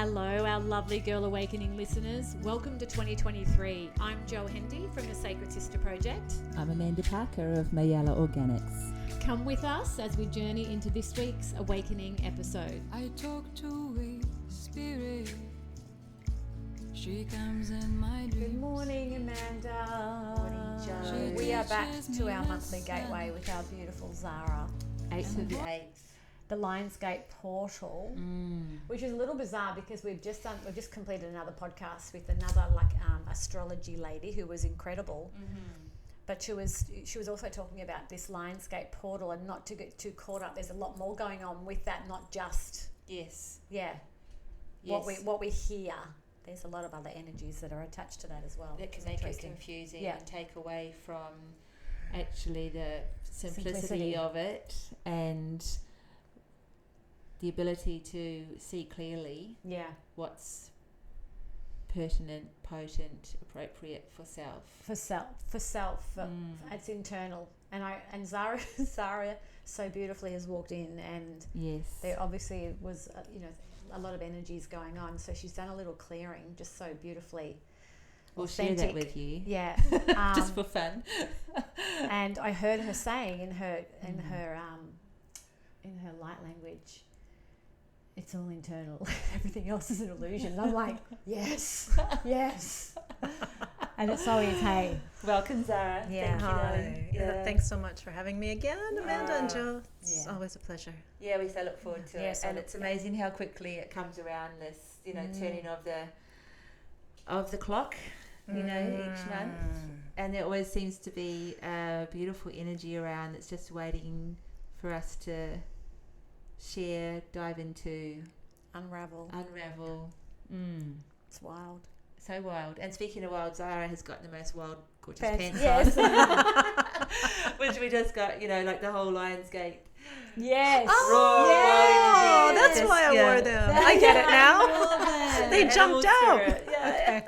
Hello, our lovely Girl Awakening listeners. Welcome to 2023. I'm Jo Hendy from the Sacred Sister Project. I'm Amanda Parker of Mayala Organics. Come with us as we journey into this week's Awakening episode. I talk to a spirit. She comes in my dreams. Good morning, Amanda. Morning, Jo. We are back to our monthly gateway with our beautiful Zhara. 8th of the 8th. The Lionsgate portal, which is a little bizarre because we've just completed another podcast with another astrology lady who was incredible. But she was also talking about this Lionsgate portal, and not to get too caught up. There's a lot more going on with that, not just what we hear. There's a lot of other energies that are attached to that as well. That can make it confusing and take away from actually the simplicity of it and the ability to see clearly what's pertinent, potent, appropriate for self. It's internal. And Zara so beautifully has walked in, and there obviously was a lot of energies going on. So she's done a little clearing, just so beautifully. We'll authentic. share that with you. Yeah, just for fun. And I heard her saying in her light language, it's all internal. Everything else is an illusion. And I'm like, yes. And it so is, hey. Welcome, Zara. Yeah. Thank you. Thanks so much for having me again, Amanda and Jo. It's always a pleasure. Yeah, we so look forward to it. So and it's amazing how quickly it comes around, this, turning of the clock, each month. And there always seems to be a beautiful energy around that's just waiting for us to share, dive into, Unravel. It's wild. So wild. And speaking of wild, Zara has got the most wild, gorgeous Pants. pants on. Which we just got, like the whole Lionsgate. Yes. Oh, that's why I wore them. I get it now. They jumped out. Okay.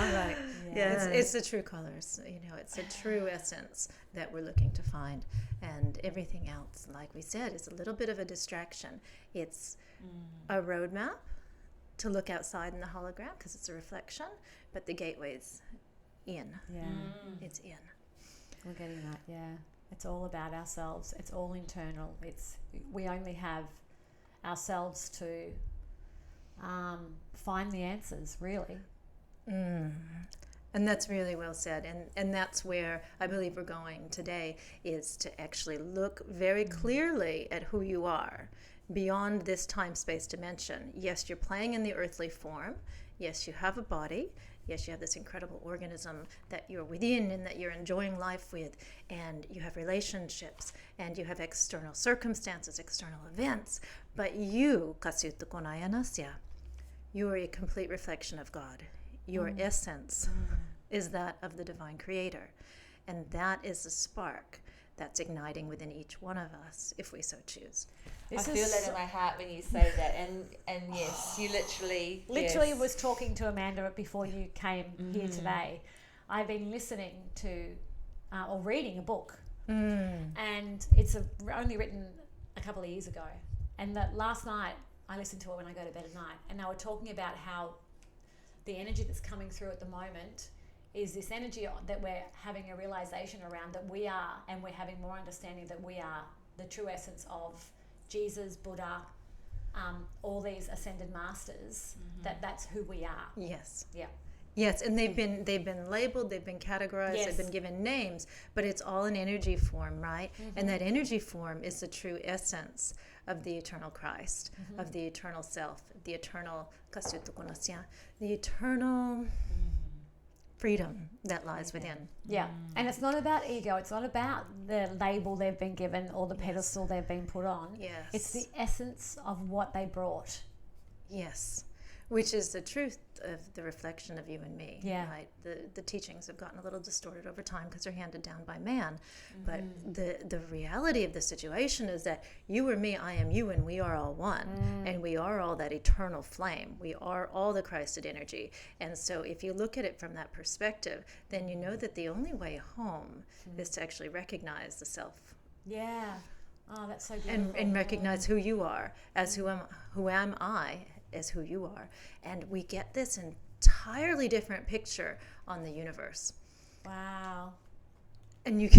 All right. Yeah. It's the true colors. It's a true essence that we're looking to find. And everything else, like we said, is a little bit of a distraction. It's a roadmap to look outside in the hologram because it's a reflection, but the gateway's in. Yeah. It's in. We're getting that, yeah. It's all about ourselves. It's all internal. We only have ourselves to find the answers, really. And that's really well said. And that's where I believe we're going today, is to actually look very clearly at who you are beyond this time-space dimension. Yes, you're playing in the earthly form. Yes, you have a body. Yes, you have this incredible organism that you're within and that you're enjoying life with. And you have relationships. And you have external circumstances, external events. But you, Kasyutta Konayanasya, you are a complete reflection of God. Your essence is that of the divine creator. And that is the spark that's igniting within each one of us, if we so choose. I feel that in my heart when you say that. And yes, you literally was talking to Amanda before you came here today. I've been listening to or reading a book, and it's only written a couple of years ago. And that last night, I listened to it when I go to bed at night, and they were talking about how the energy that's coming through at the moment is this energy that we're having a realization around, that we are, and we're having more understanding that we are the true essence of Jesus, Buddha, all these ascended masters, that's who we are. Yes. Yeah. Yes, and they've been labeled, they've been categorized, they've been given names, but it's all an energy form, right? And that energy form is the true essence of the eternal Christ, of the eternal self, the eternal the eternal freedom that lies within. Yeah, and it's not about ego. It's not about the label they've been given or the pedestal they've been put on. Yes. It's the essence of what they brought. Yes, which is the truth of the reflection of you and me. Yeah. Right. The teachings have gotten a little distorted over time because they're handed down by man. But the reality of the situation is that you are me, I am you, and we are all one. And we are all that eternal flame. We are all the Christed energy. And so if you look at it from that perspective, then you know that the only way home is to actually recognize the self. Yeah. Oh, that's so beautiful. And recognize who you are as who am I as who you are. And we get this entirely different picture on the universe. Wow. And you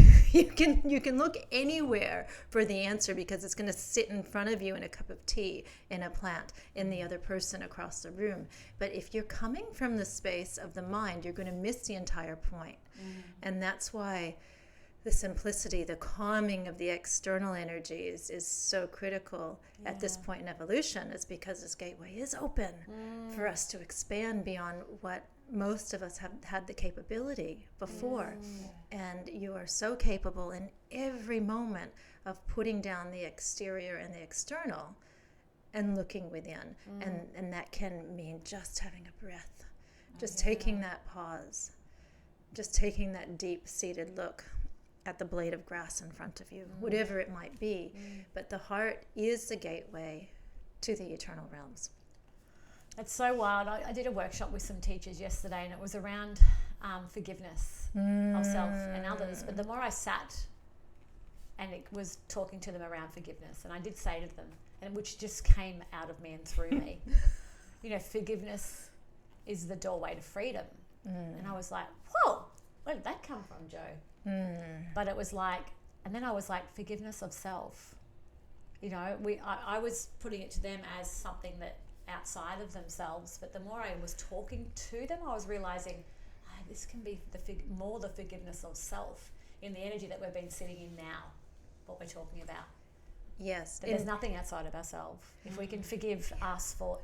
can look anywhere for the answer, because it's going to sit in front of you in a cup of tea, in a plant, in the other person across the room. But if you're coming from the space of the mind, you're going to miss the entire point. And that's why the simplicity, the calming of the external energies is so critical at this point in evolution, is because this gateway is open for us to expand beyond what most of us have had the capability before. And you are so capable in every moment of putting down the exterior and the external and looking within. And that can mean just having a breath, just taking that pause, just taking that deep-seated look at the blade of grass in front of you, whatever it might be. But the heart is the gateway to the eternal realms. It's so wild. I did a workshop with some teachers yesterday, and it was around forgiveness of self and others. But the more I sat, and it was talking to them around forgiveness, and I did say to them, and which just came out of me and through me, forgiveness is the doorway to freedom. And I was like, whoa, where did that come from, Joe? But it was like, and then I was like, forgiveness of self. I was putting it to them as something that outside of themselves, but the more I was talking to them, I was realizing this can be more the forgiveness of self in the energy that we've been sitting in now, what we're talking about. Yes. That there's nothing outside of ourselves. If we can forgive us for,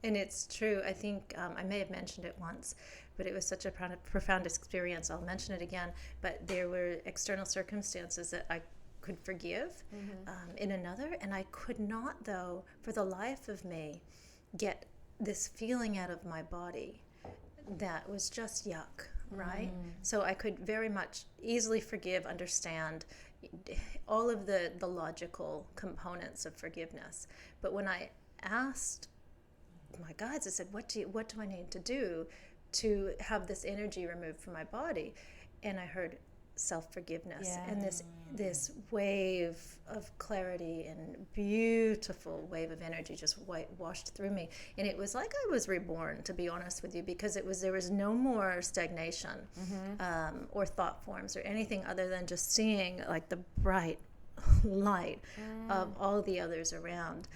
And it's true. I think I may have mentioned it once, but it was such a profound experience. I'll mention it again. But there were external circumstances that I could forgive in another, and I could not, though, for the life of me, get this feeling out of my body that was just yuck, right? So I could very much easily forgive, understand all of the logical components of forgiveness. But when I asked my guides, I said, what do I need to do to have this energy removed from my body? And I heard self-forgiveness, and this wave of clarity and beautiful wave of energy just washed through me. And it was like I was reborn, to be honest with you, because there was no more stagnation or thought forms or anything other than just seeing like the bright light of all the others around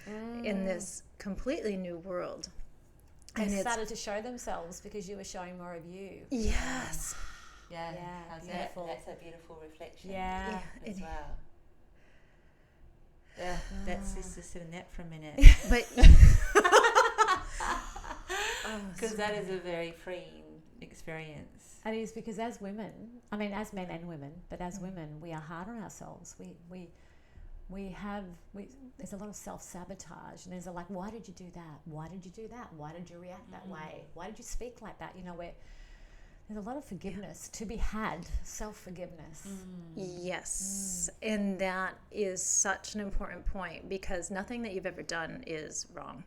in this completely new world. They started to show themselves because you were showing more of you. Yes. Yeah, beautiful. That's a beautiful reflection. As well. Yeah, let's just sit in that for a minute. But because that is a very freeing experience. It is, because as women, I mean, as men and women, but as women, we are hard on ourselves. There's a lot of self-sabotage, and there's a why did you do that? Why did you do that? Why did you react that way? Why did you speak like that? There's a lot of forgiveness to be had, self-forgiveness. Yes, and that is such an important point, because nothing that you've ever done is wrong.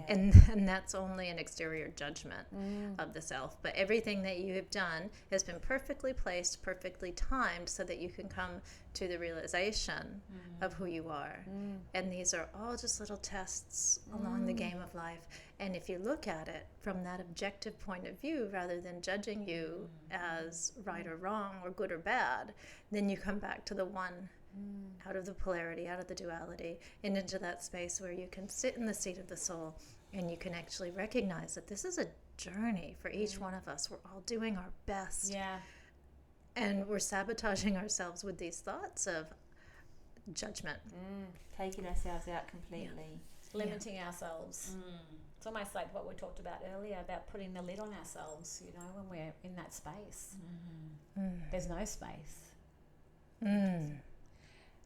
And that's only an exterior judgment of the self. But everything that you have done has been perfectly placed, perfectly timed, so that you can come to the realization of who you are. And these are all just little tests along the game of life. And if you look at it from that objective point of view, rather than judging you as right or wrong or good or bad, then you come back to the one, out of the polarity, out of the duality, and into that space where you can sit in the seat of the soul, and you can actually recognize that this is a journey for each one of us. We're all doing our best. Yeah. And we're sabotaging ourselves with these thoughts of judgment. Taking ourselves out completely. Limiting ourselves. It's almost like what we talked about earlier about putting the lid on ourselves, when we're in that space. There's no space.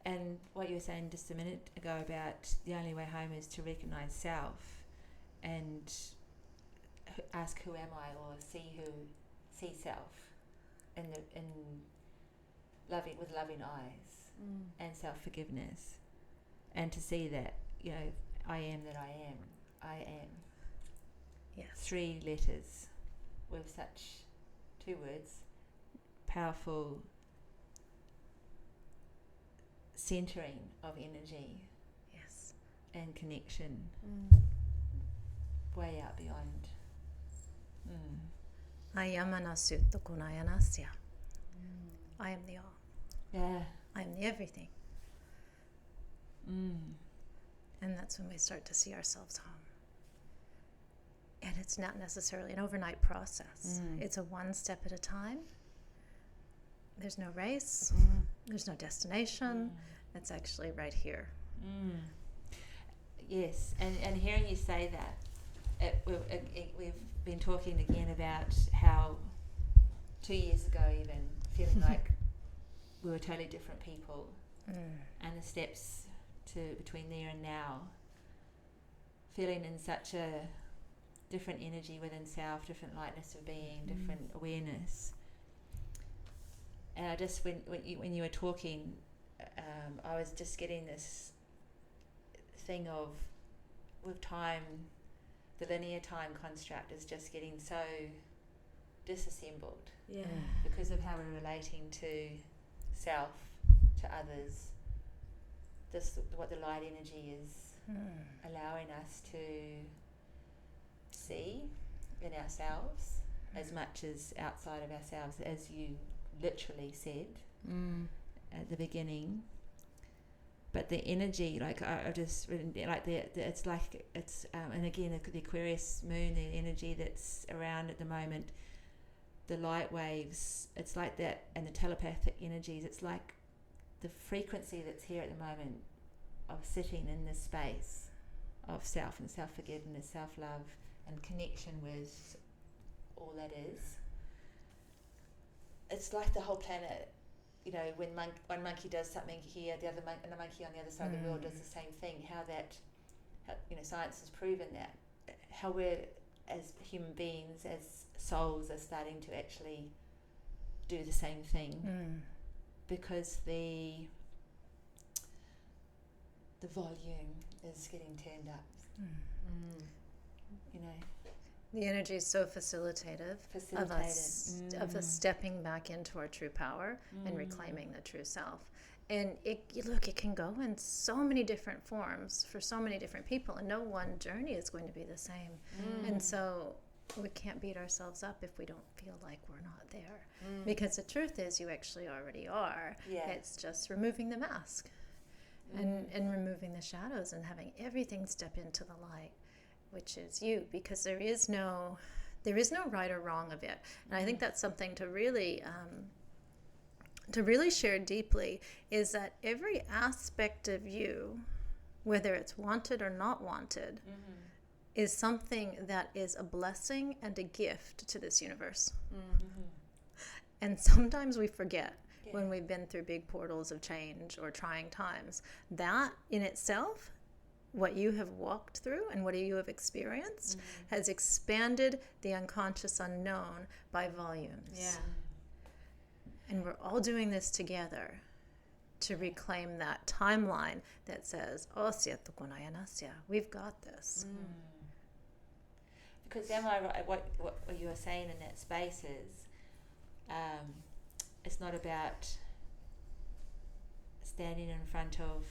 And what you were saying just a minute ago about the only way home is to recognize self and ask who am I, or see self in loving, with loving eyes, and self-forgiveness, and to see that I am that I am. Yes. 3 letters with such 2 words, powerful centering of energy. Yes. and connection way out beyond. Ayamanasutto kunayanasya. I am the all. Yeah. I am the everything. And that's when we start to see ourselves home. And it's not necessarily an overnight process. It's a one step at a time. There's no race. There's no destination. It's actually right here. Yes, and hearing you say that, we've been talking again about how 2 years ago even, feeling like we were totally different people, and the steps to between there and now, feeling in such a different energy within self, different lightness of being, different awareness. And I just, when you were talking, I was just getting this thing of, with time, the linear time construct is just getting so disassembled because of how we're relating to self, to others. This, what the light energy is allowing us to see in ourselves as much as outside of ourselves, as you literally said at the beginning. But the energy, like I just like it's like it's and again the Aquarius moon, the energy that's around at the moment, the light waves, it's like that, and the telepathic energies, it's like the frequency that's here at the moment of sitting in this space of self and self-forgiveness, self-love, and connection with all that is. It's like the whole planet, you know, when one monkey does something here, the other and the monkey on the other side of the world does the same thing. How you know, science has proven that, how we're, as human beings, as souls, are starting to actually do the same thing, because the volume is getting turned up. You know, the energy is so facilitative. Of us stepping back into our true power and reclaiming the true self. And it can go in so many different forms for so many different people, and no one journey is going to be the same. And so we can't beat ourselves up if we don't feel like we're not there, because the truth is you actually already are. It's just removing the mask and removing the shadows and having everything step into the light, which is you, because there is no right or wrong of it. And I think that's something to really share deeply, is that every aspect of you, whether it's wanted or not wanted, is something that is a blessing and a gift to this universe. And sometimes we forget when we've been through big portals of change or trying times, that in itself, what you have walked through and what you have experienced has expanded the unconscious unknown by volumes. And we're all doing this together to reclaim that timeline that says, "Osya tukunayanasya," we've got this. Because am I right? What you were saying in that space is, it's not about standing in front of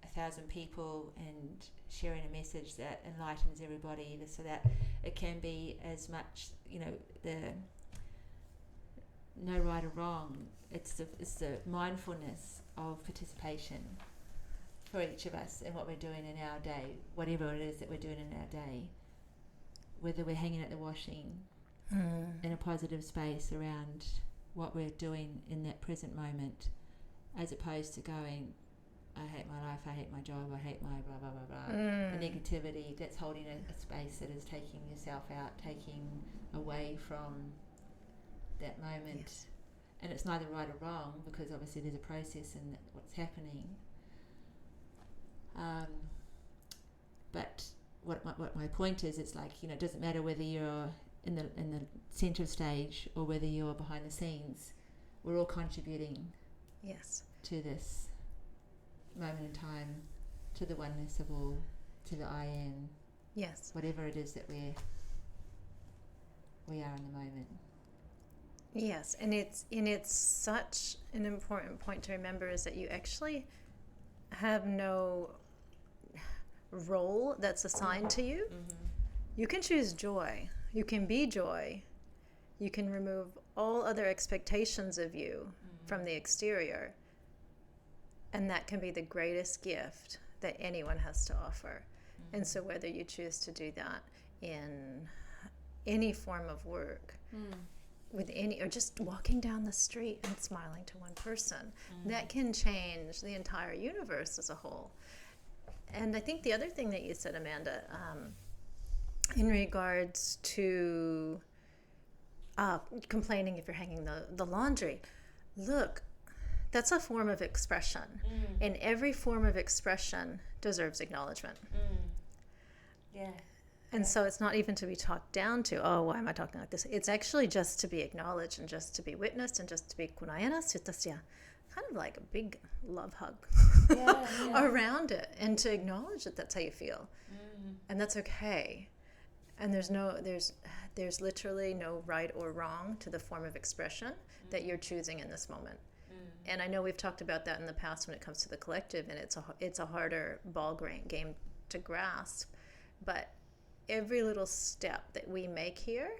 1,000 people and sharing a message that enlightens everybody, so that it can be as much, you know, the no right or wrong. It's the mindfulness of participation for each of us in what we're doing in our day, whatever it is that we're doing in our day, whether we're hanging at the washing in a positive space around what we're doing in that present moment, as opposed to going, I hate my life, I hate my job, I hate my blah, blah, blah, blah. The negativity that's holding a space that is taking yourself out, taking away from that moment. And it's neither right or wrong, because obviously there's a process in what's happening. But what my point is, it's like, you know, it doesn't matter whether you're in the centre stage or whether you're behind the scenes. We're all contributing to this moment in time, to the oneness of all, to the I am, whatever it is that we are in the moment. Yes, and it's such an important point to remember, is that you actually have no role that's assigned to you, you can choose joy. You can be joy. You can remove all other expectations of you from the exterior. And that can be the greatest gift that anyone has to offer. And so whether you choose to do that in any form of work, with any, or just walking down the street and smiling to one person, that can change the entire universe as a whole. And I think the other thing that you said, Amanda, in regards to complaining if you're hanging the laundry, look, that's a form of expression. And every form of expression deserves acknowledgement. Yeah. And so it's not even to be talked down to, oh, why am I talking like this? It's actually just to be acknowledged and just to be witnessed and just to be kunayana sutasya, kind of like a big love hug around it, and to acknowledge that that's how you feel. And that's okay. And there's literally no right or wrong to the form of expression that you're choosing in this moment. And I know we've talked about that in the past when it comes to the collective, and it's a harder ball game to grasp. But every little step that we make here,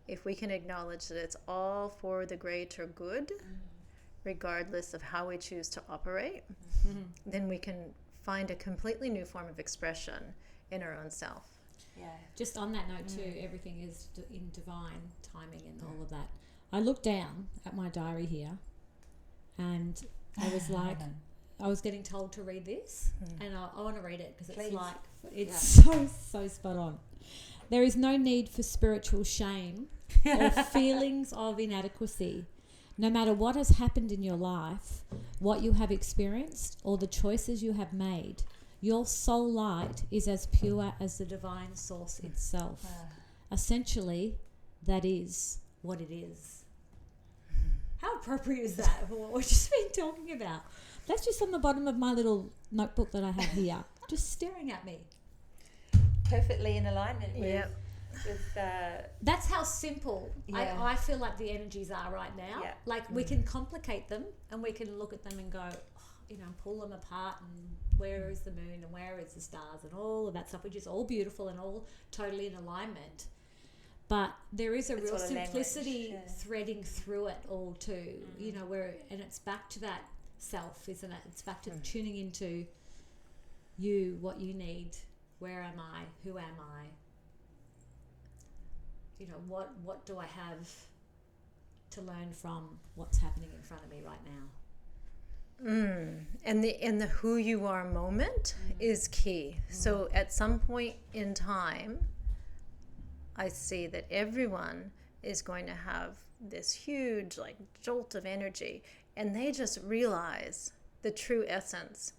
if we can acknowledge that it's all for the greater good, regardless of how we choose to operate, then we can find a completely new form of expression in our own self. Yeah. Just on that note too, everything is in divine timing and all of that. I looked down at my diary here, and I was like, I was getting told to read this, and I want to read it because it's like, it's so spot on. There is no need for spiritual shame or feelings of inadequacy. No matter what has happened in your life, what you have experienced, or the choices you have made, your soul light is as pure as the divine source itself. Essentially, that is what it is. How appropriate is that for what we've just been talking about? That's just on the bottom of my little notebook that I have here, just staring at me. Perfectly in alignment with that's how simple I feel like the energies are right now. Like we can complicate them, and we can look at them and go, pull them apart, and where is the moon and where is the stars and all of that stuff, which is all beautiful and all totally in alignment. But there is a real simplicity threading through it all too, and it's back to that self, isn't it? It's back to tuning into you, what you need, where am I, who am I, what do I have to learn from what's happening in front of me right now. And the who you are moment is key. So at some point in time, I see that everyone is going to have this huge jolt of energy, and they just realize the true essence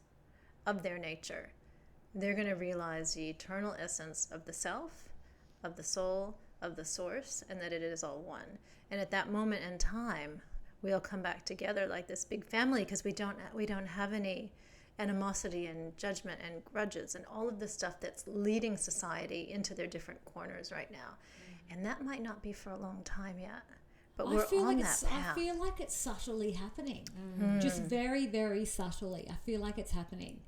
of their nature. They're going to realize the eternal essence of the self, of the soul, of the source, and that it is all one. And at that moment in time, we'll come back together like this big family, because we don't have any animosity and judgment and grudges and all of the stuff that's leading society into their different corners right now. And that might not be for a long time yet, but we're on that path. I feel like it's subtly happening, just very, very subtly. I feel like it's happening.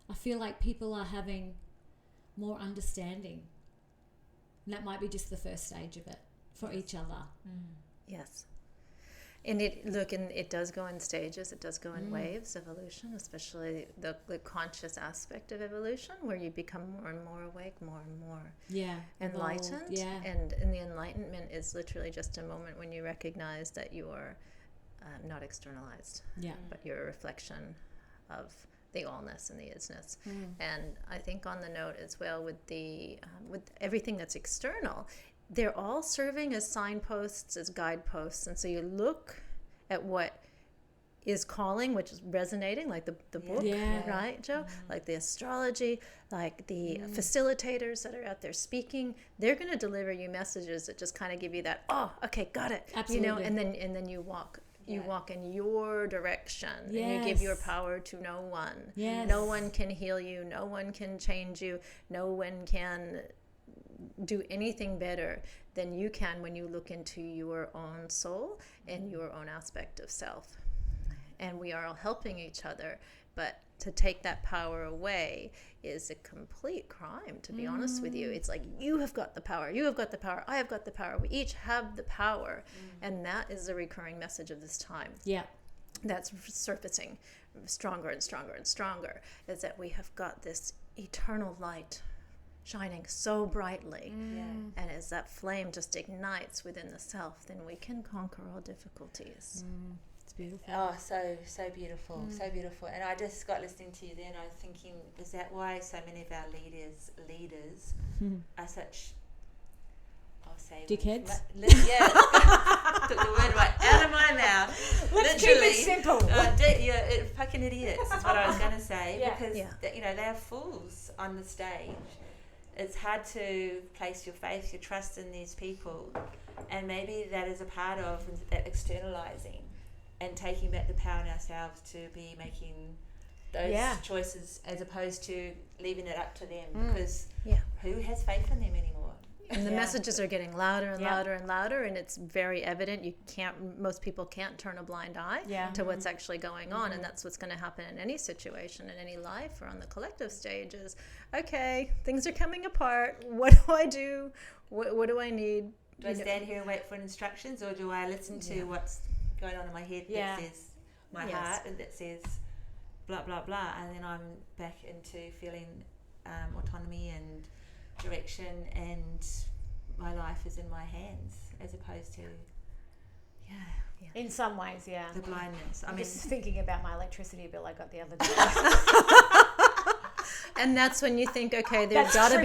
I feel like people are having more understanding, and that might be just the first stage of it for each other. Yes. And it does go in stages. It does go in waves, evolution, especially the conscious aspect of evolution, where you become more and more awake, more and more enlightened. And the enlightenment is literally just a moment when you recognize that you are not externalized, but you're a reflection of the allness and the isness. And I think on the note as well, with with everything that's external, they're all serving as signposts, as guideposts. And so you look at what is calling, which is resonating, like the book, right, Joe? Like the astrology, like the facilitators that are out there speaking. They're going to deliver you messages that just kind of give you that, oh, okay, got it. Absolutely. And then you walk. You walk in your direction, and you give your power to no one. No one can heal you. No one can change you. No one can do anything better than you can when you look into your own soul and your own aspect of self. And we are all helping each other, But to take that power away is a complete crime, to be honest with you. It's like, you have got the power, you have got the power, I have got the power. We each have the power. And that is the recurring message of this time. Yeah. That's surfacing stronger and stronger and stronger, is that we have got this eternal light shining so brightly. And as that flame just ignites within the self, then we can conquer all difficulties. It's beautiful. Oh, so beautiful, so beautiful. And I just got listening to you then, I was thinking, is that why so many of our leaders are such, I'll say, dickheads? Took the word right out of my mouth. Let's keep it simple. Fucking idiots is what I was going to say, because you know, they're fools on the stage. It's hard to place your faith, your trust in these people, and maybe that is a part of that externalizing and taking back the power in ourselves to be making those choices, as opposed to leaving it up to them, because who has faith in them anymore? And the messages are getting louder and louder and louder, and it's very evident. Most people can't turn a blind eye to what's actually going on, and that's what's going to happen in any situation, in any life, or on the collective stage. Is, okay, things are coming apart. What do I do? What do I need? Do I stand here and wait for instructions, or do I listen to what's going on in my head that says my heart, and that says blah blah blah, and then I'm back into feeling autonomy and direction, and my life is in my hands, as opposed to in some ways, the blindness. I'm just thinking about my electricity bill I got the other day. And that's when you think, okay, there's got to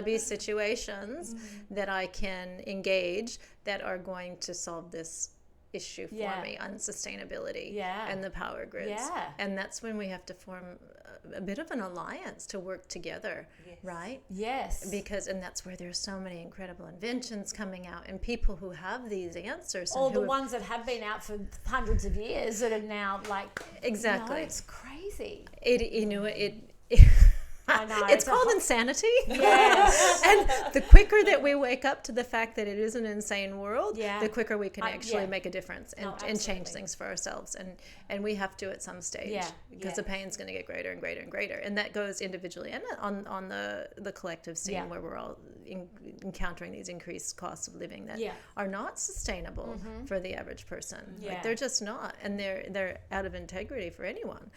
be situations that I can engage that are going to solve this issue for me, unsustainability and the power grids. And that's when we have to form a bit of an alliance to work together, right? Yes. And that's where there's so many incredible inventions coming out, and people who have these answers. All the ones that have been out for hundreds of years that are now like... Exactly. It's crazy. I know. It's called insanity. Yes. And the quicker that we wake up to the fact that it is an insane world, the quicker we can actually make a difference and change things for ourselves. And we have to at some stage, because the pain's going to get greater and greater and greater. And that goes individually and on the collective scene, where we're all encountering these increased costs of living that are not sustainable for the average person. Like, they're just not. And they're out of integrity for anyone.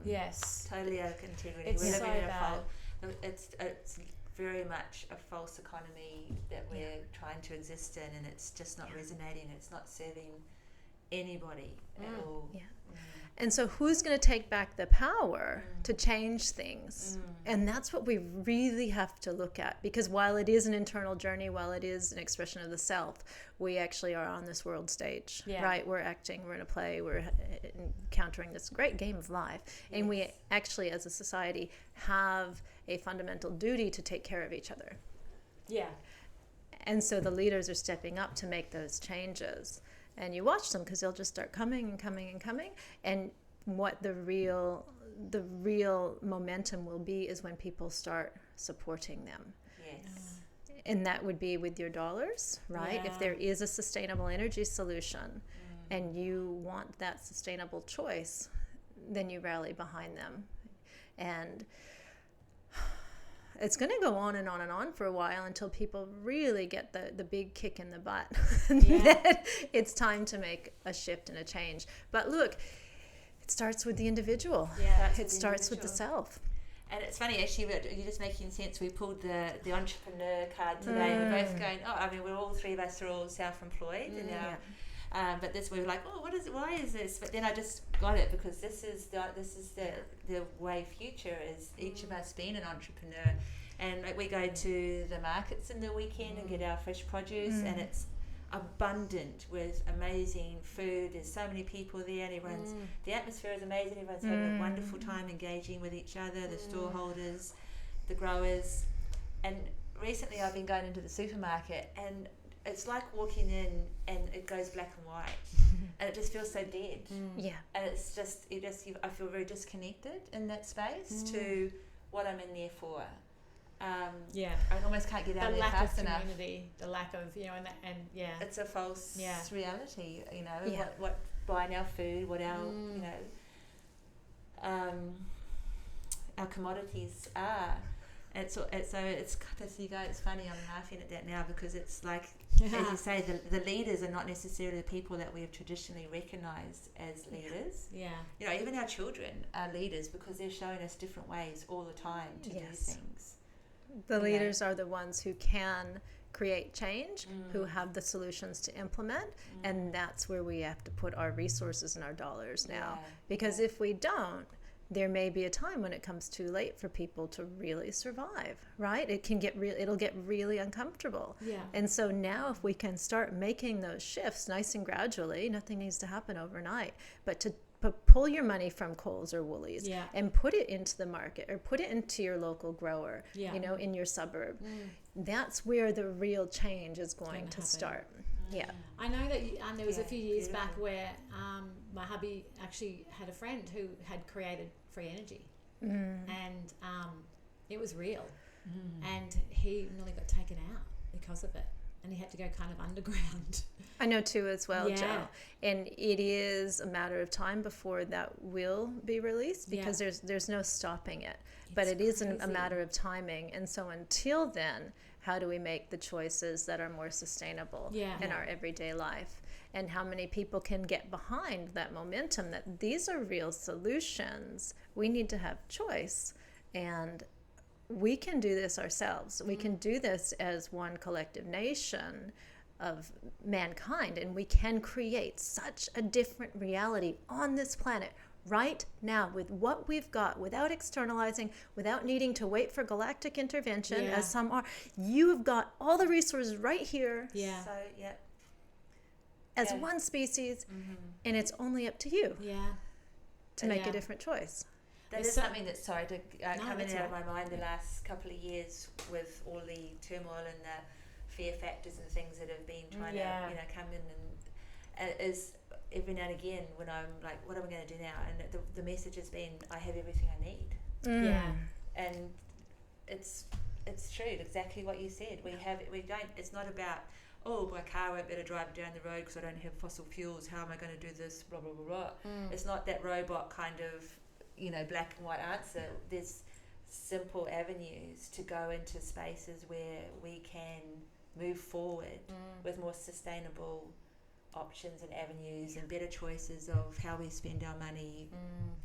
Yes. Totally out of integrity. It's so bad. It's very much a false economy that we're trying to exist in, and it's just not resonating. It's not serving anybody at all. And so who's going to take back the power to change things? And that's what we really have to look at, because while it is an internal journey, while it is an expression of the self, we actually are on this world stage, right? We're acting, we're in a play, we're encountering this great game of life. And we actually, as a society, have a fundamental duty to take care of each other. Yeah. And so the leaders are stepping up to make those changes. And you watch them, because they'll just start coming and coming and coming. And what the real momentum will be is when people start supporting them. Yes. And that would be with your dollars, right? If there is a sustainable energy solution and you want that sustainable choice, then you rally behind them. And it's going to go on and on and on for a while until people really get the big kick in the butt. Then it's time to make a shift and a change. But look, it starts with the individual. It starts with the self. And it's funny, actually, you're just making sense. We pulled the entrepreneur card today. We're both going, we're all three of us are all self-employed. But this, we were like, why is this? But then I just got it, because this is the way future is, each of us being an entrepreneur. And like, we go to the markets in the weekend and get our fresh produce, and it's abundant with amazing food. There's so many people there, and the atmosphere is amazing. Everyone's having a wonderful time engaging with each other, the store holders, the growers. And recently I've been going into the supermarket, and it's like walking in and it goes black and white, and it just feels so dead. And it's just, I feel very disconnected in that space to what I'm in there for. I almost can't get out of there fast enough. The lack of community, the lack of, it's a false reality, what buying our food, what our, our commodities are. It's you guys, it's funny, I'm laughing at that now because it's like, as you say, the leaders are not necessarily the people that we have traditionally recognised as leaders. Yeah. You know, even our children are leaders because they're showing us different ways all the time to do things. The leaders are the ones who can create change, who have the solutions to implement, and that's where we have to put our resources and our dollars now. Because if we don't, there may be a time when it comes too late for people to really survive, right? It'll get really uncomfortable. Yeah. And so now if we can start making those shifts nice and gradually, nothing needs to happen overnight, but to pull your money from Kohl's or Woolies and put it into the market or put it into your local grower, you know, in your suburb. That's where the real change is going to start. Yeah. I know that there was a few years back where my hubby actually had a friend who had created free energy, and it was real, and he nearly got taken out because of it, and he had to go kind of underground. I know too as well, Jo. And it is a matter of time before that will be released because there's no stopping it. But it is a matter of timing. And so until then, how do we make the choices that are more sustainable in our everyday life? And how many people can get behind that momentum that these are real solutions? We need to have choice. And we can do this ourselves. We can do this as one collective nation of mankind, and we can create such a different reality on this planet right now with what we've got, without externalizing, without needing to wait for galactic intervention, as some are. You've got all the resources right here. So, as one species, and it's only up to you to make a different choice. That is something that's coming out of my mind the last couple of years with all the turmoil and the fear factors and things that have been trying to come in, and it is every now and again when I'm like, what am I going to do now? And the message has been, I have everything I need. And it's true, exactly what you said. It's not about, oh, my car won't be able to drive down the road because I don't have fossil fuels, how am I going to do this, blah blah blah blah. It's not that robot kind of, you know, black and white answer. There's simple avenues to go into spaces where we can move forward with more sustainable options and avenues and better choices of how we spend our money,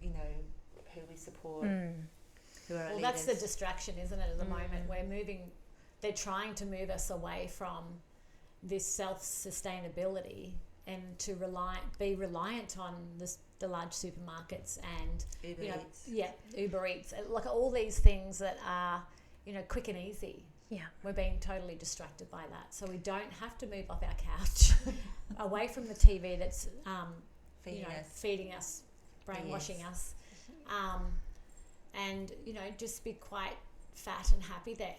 you know, who we support, who are our leaders. That's the distraction, isn't it, at the moment? They're trying to move us away from this self-sustainability and to be reliant on the large supermarkets and Uber Eats, like all these things that are, you know, quick and easy. We're being totally distracted by that, so we don't have to move off our couch away from the TV that's feeding us, brainwashing us, and you know, just be quite fat and happy there.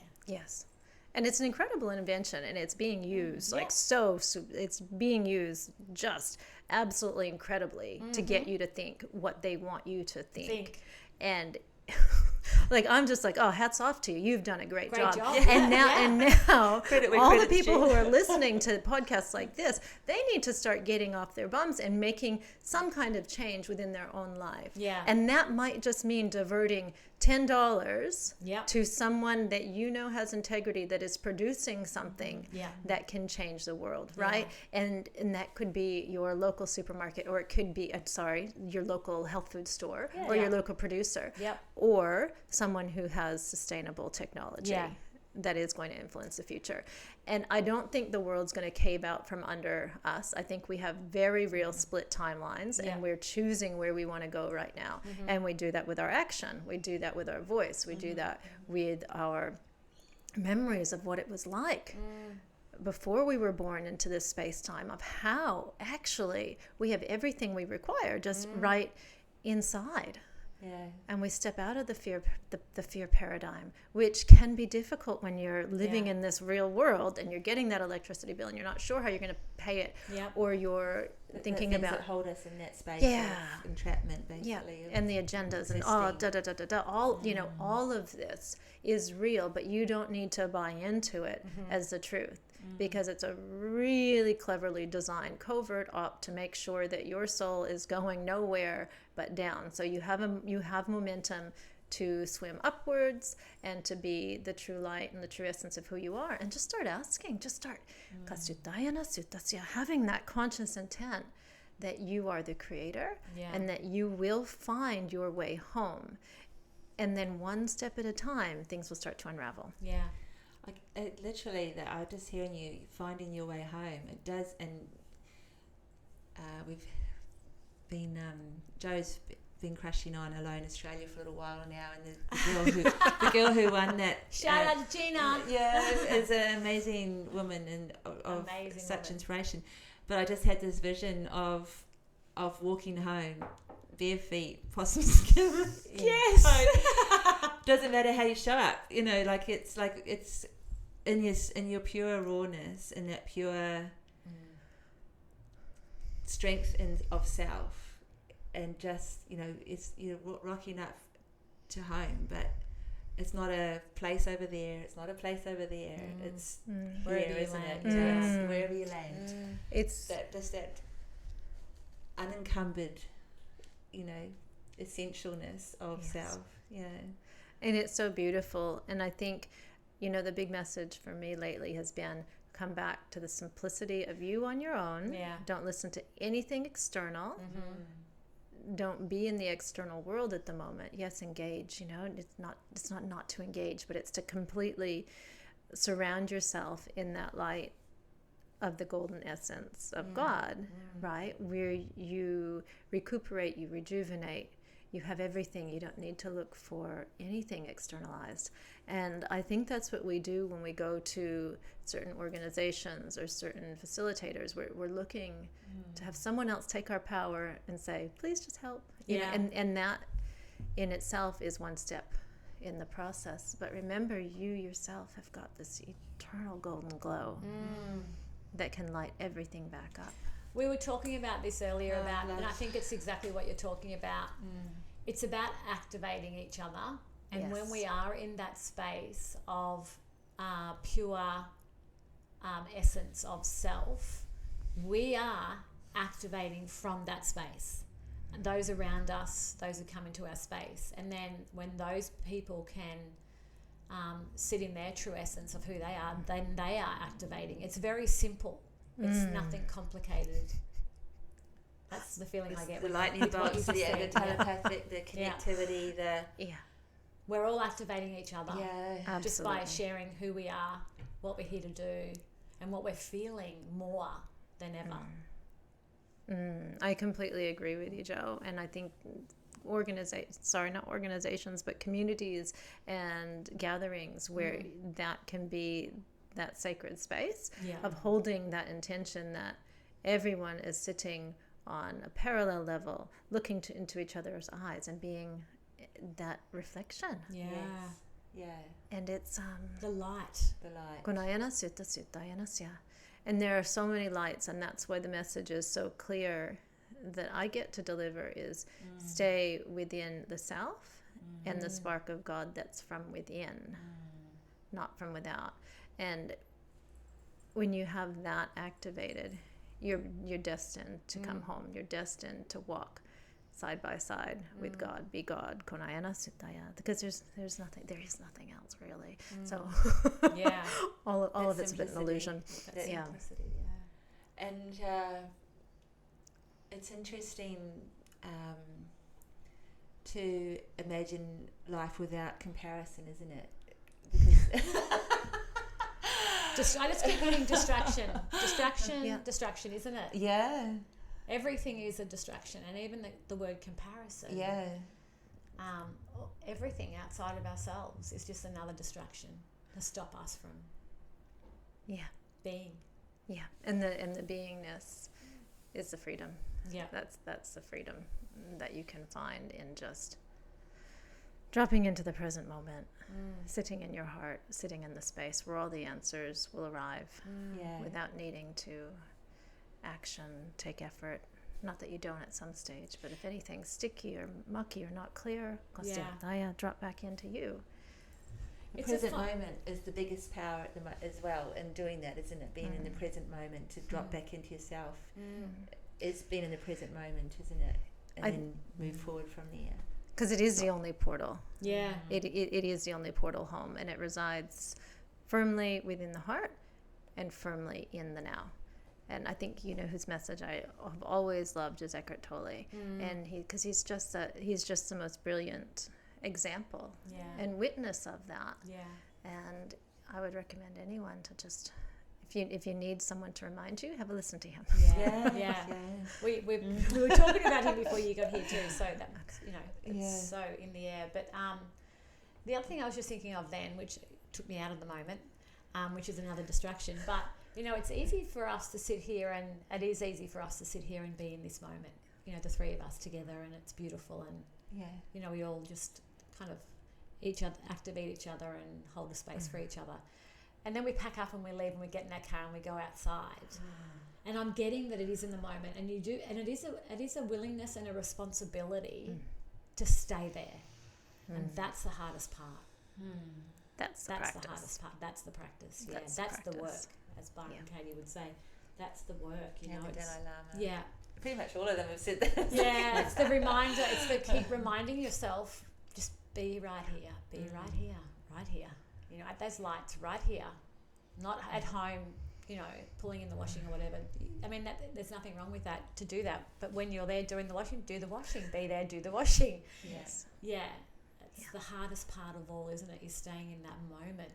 And it's an incredible invention, and it's being used it's being used just absolutely incredibly to get you to think what they want you to think. And like, I'm just like, oh, hats off to you. You've done a great job. And now all the people who are listening to podcasts like this, they need to start getting off their bums and making some kind of change within their own life. And that might just mean diverting $10 to someone that you know has integrity, that is producing something that can change the world, right? And that could be your local supermarket, or it could be your local health food store, or your local producer, or someone who has sustainable technology that is going to influence the future. And I don't think the world's going to cave out from under us. I think we have very real split timelines, and we're choosing where we want to go right now. And we do that with our action. We do that with our voice. We do that with our memories of what it was like before we were born into this space-time, of how actually we have everything we require just right inside. And we step out of the fear paradigm, which can be difficult when you're living in this real world and you're getting that electricity bill and you're not sure how you're going to pay it, or you're thinking about that hold us in that space of entrapment, basically. And the agendas and all you know, all of this is real, but you don't need to buy into it as the truth. because it's a really cleverly designed covert op to make sure that your soul is going nowhere but down. So you have momentum to swim upwards and to be the true light and the true essence of who you are. And just start asking, having that conscious intent that you are the creator and that you will find your way home. And then one step at a time, things will start to unravel. Yeah. Literally, that I'm just hearing you finding your way home. It does, and we've been, Joe's been crashing on Alone Australia for a little while now, and the girl who won that. Shout out to Gina. Yeah, is an amazing woman and of Amazing such woman. inspiration. But I just had this vision of walking home, bare feet, possum skin. Yes. Doesn't matter how you show up, it's in your pure rawness and that pure strength of self, and just you're rocking up to home, but it's not a place over there. It's not a place over there. It's Wherever here, you isn't land. it? Just wherever you land. It's that unencumbered, essentialness of self. Yeah. And it's so beautiful. And I think, the big message for me lately has been come back to the simplicity of you on your own. Yeah. Don't listen to anything external. Don't be in the external world at the moment. Yes, engage. It's not to engage, but it's to completely surround yourself in that light of the golden essence of God, right? Where you recuperate, you rejuvenate, you have everything. You don't need to look for anything externalized. And I think that's what we do when we go to certain organizations or certain facilitators. We're looking to have someone else take our power and say, please just help. And that in itself is one step in the process. But remember, you yourself have got this eternal golden glow that can light everything back up. We were talking about this earlier and I think it's exactly what you're talking about. It's about activating each other, and when we are in that space of pure essence of self, we are activating from that space. And those around us, those who come into our space, and then when those people can sit in their true essence of who they are, then they are activating. It's very simple. It's nothing complicated. That's the feeling I get. The lightning bolts, the telepathic, the connectivity, We're all activating each other. Yeah, just by sharing who we are, what we're here to do, and what we're feeling more than ever. I completely agree with you, Joe. And I think not organizations, but communities and gatherings where that can be that sacred space of holding that intention that everyone is sitting on a parallel level, looking into each other's eyes and being that reflection. And it's the light. Gunayana Sutta Suttayana Sya. And there are so many lights, and that's why the message is so clear that I get to deliver is stay within the self and the spark of God that's from within, not from without. And when you have that activated, you're destined to come home. You're destined to walk side by side with God, be God, Konayana Suttaya, because there is nothing else really. So all of it's a bit an illusion. Simplicity, and it's interesting to imagine life without comparison, isn't it? Because I just keep getting distraction, distraction, isn't it? Yeah. Everything is a distraction, and even the word comparison. Yeah. Everything outside of ourselves is just another distraction to stop us from being. Yeah, and the beingness is the freedom. Yeah, that's the freedom that you can find in just dropping into the present moment, sitting in your heart, sitting in the space where all the answers will arrive without needing to action, take effort. Not that you don't at some stage, but if anything's sticky or mucky or not clear, drop back into you. The It's a present fun- moment is the biggest power at as well in doing that, isn't it? Being in the present moment, to drop back into yourself. It's being in the present moment, isn't it? And then move forward from there. Because it is the only portal. Yeah. It is the only portal home, and it resides firmly within the heart and firmly in the now. And I think whose message I have always loved is Eckhart Tolle, and because he's just the most brilliant example and witness of that. Yeah. And I would recommend anyone to just, if you need someone to remind you, have a listen to him. Yeah. We were talking about him before you got here too, so that's it's so in the air. But the other thing I was just thinking of then, which took me out of the moment, which is another distraction, but it's easy for us to sit here, and it is easy for us to sit here and be in this moment, the three of us together, and it's beautiful, and we all just kind of activate each other and hold a space for each other. And then we pack up and we leave and we get in our car and we go outside. And I'm getting that it is in the moment, and you do, and it is a willingness and a responsibility to stay there. And that's the hardest part. That's the hardest part. That's the practice. Yeah, that's the work, as Byron and Katie would say. That's the work, And the Dalai Lama. Yeah. Pretty much all of them have said that. Yeah, it's the reminder. It's the keep reminding yourself, just be right here, right here, right here. At those lights, right here, not at home. Pulling in the washing or whatever. I mean, there's nothing wrong with that, to do that. But when you're there doing the washing, do the washing. Be there, do the washing. Yes. Yeah. It's the hardest part of all, isn't it? Is staying in that moment.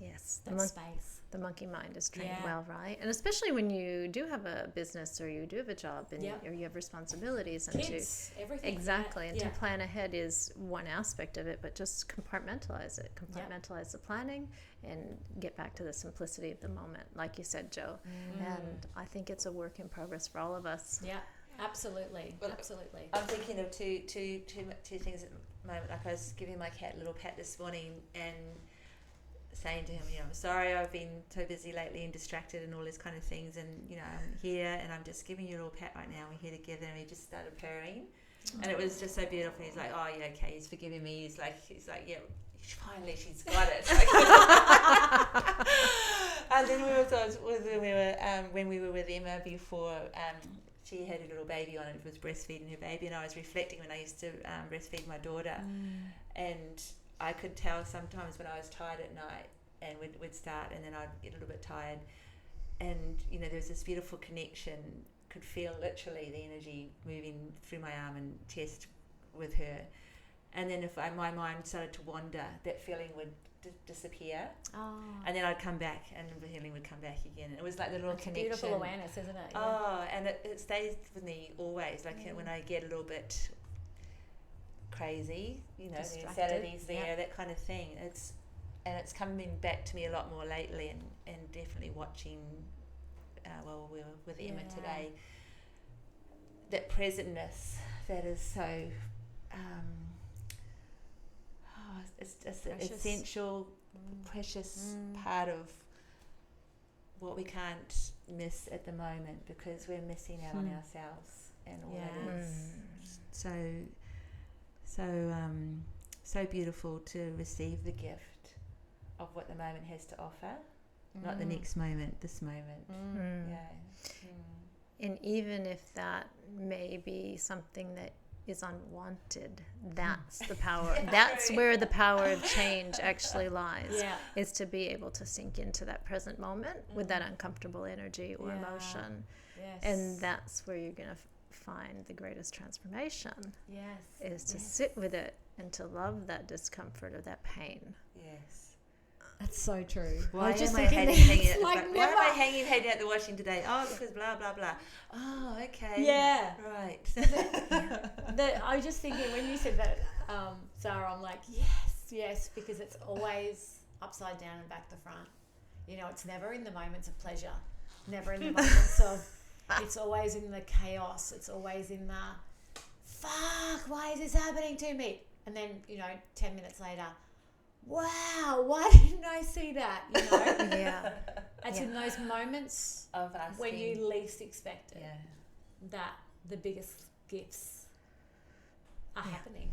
Yes. That space. The monkey mind is trained well, right? And especially when you do have a business or you do have a job and or you have responsibilities and Kids, everything. Exactly. And to plan ahead is one aspect of it, but just compartmentalize it. Compartmentalize the planning and get back to the simplicity of the moment, like you said, Jo. And I think it's a work in progress for all of us. Yeah, absolutely. Well, absolutely. I'm thinking of two things at the moment. Like, I was giving my cat a little pat this morning and saying to him, I'm sorry, I've been so busy lately and distracted and all these kind of things, and I'm here and I'm just giving you a little pat right now. We're here together, and he just started purring, and it was just so beautiful. He's like, oh yeah, okay, he's forgiving me. He's like, yeah, finally she's got it. And then when we were with Emma before, she had a little baby on, and was breastfeeding her baby, and I was reflecting when I used to breastfeed my daughter, and I could tell sometimes when I was tired at night, and we'd start, and then I'd get a little bit tired, and there was this beautiful connection. Could feel literally the energy moving through my arm and chest with her, and then if my mind started to wander, that feeling would disappear, and then I'd come back, and the feeling would come back again. And it was like the little connection. Beautiful awareness, isn't it? And it stays with me always. Like when I get a little bit crazy, the insanity's there, that kind of thing. It's coming back to me a lot more lately, and definitely watching. We were with Emma today. That presentness that is so. It's just an essential, precious part of what we can't miss at the moment, because we're missing out on ourselves and all that is so beautiful to receive the gift of what the moment has to offer, not the next moment, this moment. And even if that may be something that is unwanted, that's the power. That's where the power of change actually lies, is to be able to sink into that present moment with that uncomfortable energy or emotion. And that's where you're going to find the greatest transformation, is to sit with it and to love that discomfort or that pain. That's so true. Why am I hanging out the washing today? Oh, because blah blah blah. Oh, okay. Yeah. Right. I was just thinking when you said that, Zara, I'm like, yes, because it's always upside down and back to front. It's never in the moments of pleasure, never in the moments of. It's always in the chaos. It's always in the fuck. Why is this happening to me? And then 10 minutes later. Wow, why didn't I see that? It's in those moments of asking, when you least expect it, that the biggest gifts are happening.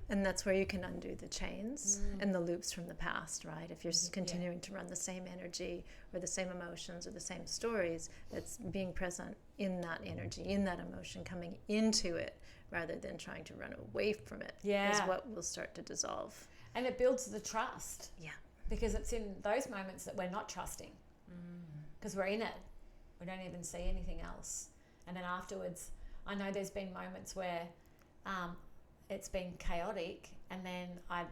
And that's where you can undo the chains and the loops from the past, right? If you're continuing to run the same energy or the same emotions or the same stories, it's being present in that energy, in that emotion, coming into it rather than trying to run away from it is what will start to dissolve. And it builds the trust. Yeah. Because it's in those moments that we're not trusting. Because we're in it. We don't even see anything else. And then afterwards, I know there's been moments where it's been chaotic, and then I've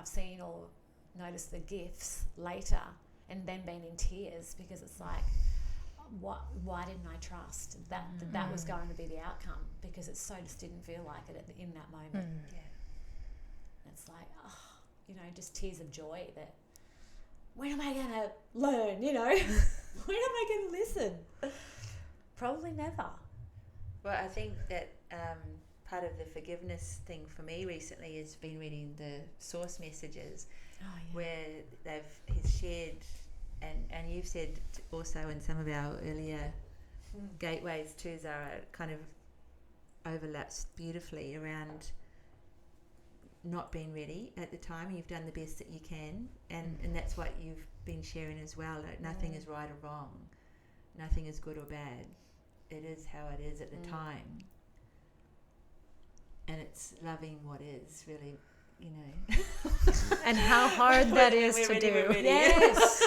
seen or noticed the gifts later, and then been in tears because it's like, why didn't I trust that was going to be the outcome? Because it just didn't feel like it in that moment. It's like, just tears of joy that, when am I going to learn, when am I going to listen? Probably never. Well, I think that part of the forgiveness thing for me recently has been reading the source messages where he's shared, and you've said also in some of our earlier gateways too, Zara, it kind of overlaps beautifully around not being ready at the time. You've done the best that you can, and that's what you've been sharing as well. Like, nothing is right or wrong, nothing is good or bad. It is how it is at the time, and it's loving what is, really, And how hard that is to do. Yes.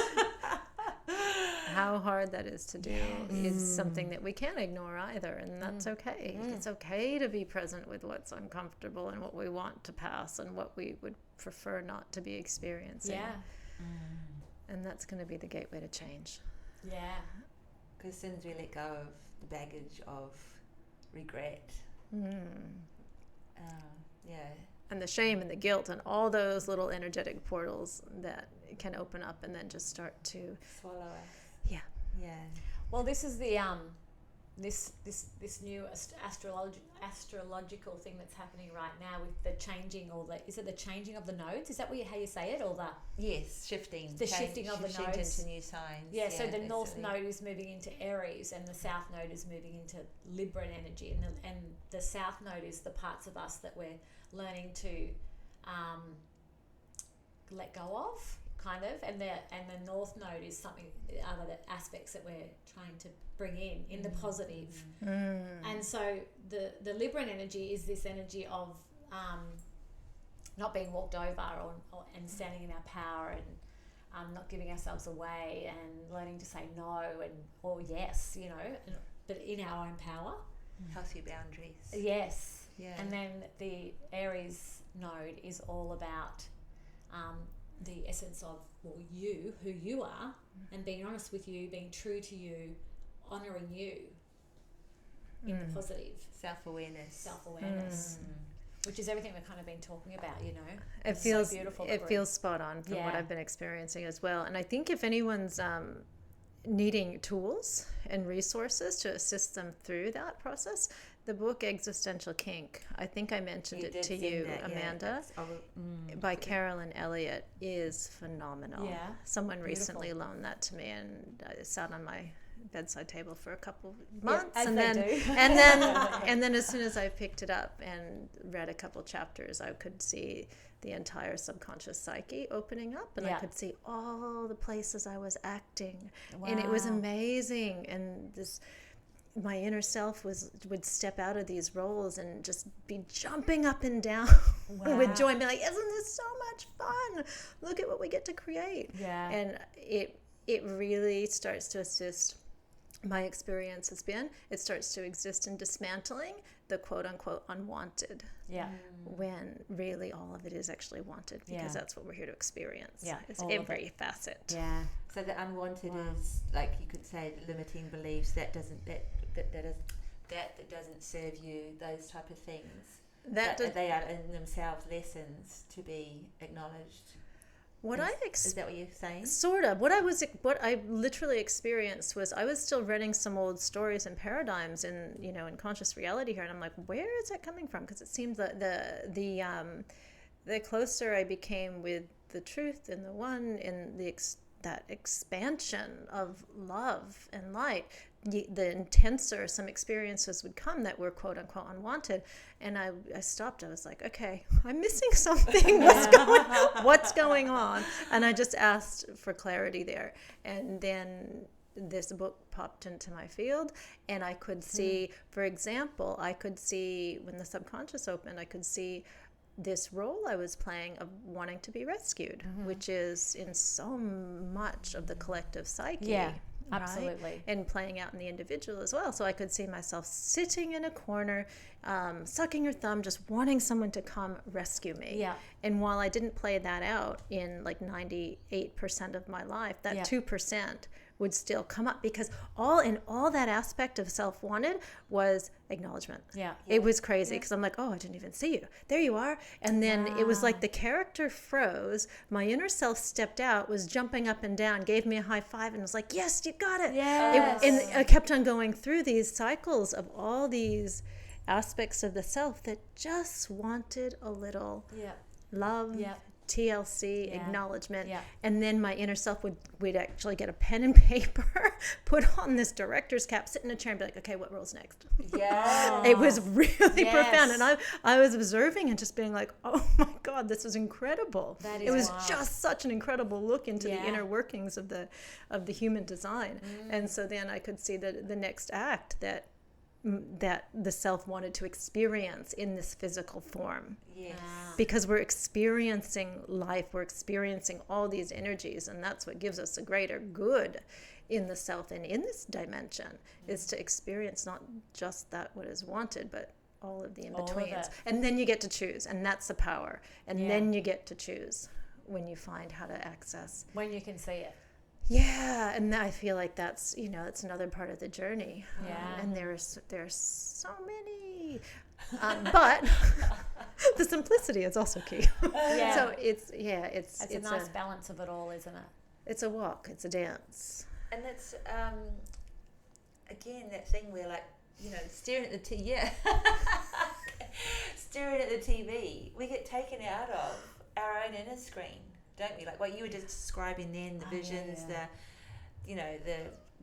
How hard that is to do is something that we can't ignore either, and that's okay. It's okay to be present with what's uncomfortable and what we want to pass and what we would prefer not to be experiencing. Yeah. And that's going to be the gateway to change. Yeah. Because as soon as we let go of the baggage of regret, and the shame and the guilt and all those little energetic portals that can open up and then just start to swallow us. Yeah. Well, this is the this new astrological thing that's happening right now with the changing, is it the changing of the nodes? Is that how you say it, or the shifting? The shifting of the nodes into new signs. Yeah, so the North Node is moving into Aries, and the South Node is moving into Libran energy, and the South Node is the parts of us that we're learning to let go of, kind of, and the North Node is something, other aspects that we're trying to bring in the positive. And so the Libran energy is this energy of not being walked over and standing in our power, and not giving ourselves away, and learning to say no or yes, but in our own power. Healthy boundaries. Yes. Yeah. And then the Aries node is all about the essence of, who you are, and being honest with you, being true to you, honouring you in the positive. Self-awareness. Which is everything we've kind of been talking about, It feels so beautiful. It feels spot on from what I've been experiencing as well. And I think if anyone's needing tools and resources to assist them through that process, the book Existential Kink, I think I mentioned it to you, Amanda, by Carolyn Elliott, is phenomenal. Yeah. Someone recently loaned that to me, and it sat on my bedside table for a couple months, and then as soon as I picked it up and read a couple chapters, I could see the entire subconscious psyche opening up, and I could see all the places I was acting, and it was amazing. And my inner self would step out of these roles and just be jumping up and down with joy, and be like, "Isn't this so much fun? Look at what we get to create!" Yeah, and it really starts to assist. My experience has been, it starts to exist in dismantling the quote-unquote unwanted, when really all of it is actually wanted, because that's what we're here to experience. It's every facet. So the unwanted is, like, you could say, the limiting beliefs that doesn't serve you, those type of things. They are in themselves lessons to be acknowledged. Is that what you're saying? Sort of. What I literally experienced was, I was still running some old stories and paradigms in conscious reality here, and I'm like, where is that coming from? Because it seems that the closer I became with the truth and the one, and that expansion of love and light, the intenser some experiences would come that were quote unquote unwanted. And I stopped. I was like, okay, I'm missing something. What's going on? And I just asked for clarity there. And then this book popped into my field, and I could see, for example, when the subconscious opened, I could see this role I was playing of wanting to be rescued, which is in so much of the collective psyche. Yeah. Right? Absolutely. And playing out in the individual as well. So I could see myself sitting in a corner, sucking her thumb, just wanting someone to come rescue me. Yeah. And while I didn't play that out in like 98% of my life, that 2% would still come up, because all that aspect of self-wanted was acknowledgement. Yeah. It was crazy, because I'm like, oh, I didn't even see you. There you are. And then it was like the character froze. My inner self stepped out, was jumping up and down, gave me a high five, and was like, yes, you got it. Yes. And I kept on going through these cycles of all these aspects of the self that just wanted a little love, TLC, acknowledgement. And then my inner self would actually get a pen and paper, put on this director's cap, sit in a chair and be like, okay, what role's next? Yeah. It was really profound. And I was observing and just being like, oh my God, this is incredible. It was just such an incredible look into the inner workings of the human design. And so then I could see the next act that the self wanted to experience in this physical form. Yes. Because we're experiencing life, we're experiencing all these energies, and that's what gives us a greater good in the self and in this dimension, is to experience not just that what is wanted, but all of the in-betweens. And then you get to choose, and that's the power. And then you get to choose when you find how to access. When you can see it. Yeah, and I feel like that's, it's another part of the journey. Yeah. And there's so many. But the simplicity is also key. Yeah. So it's a nice balance of it all, isn't it? It's a walk, it's a dance. And that's, again, that thing where, like, staring at the staring at the TV, we get taken out of our own inner screen, don't we? Like what you were just describing then, the visions,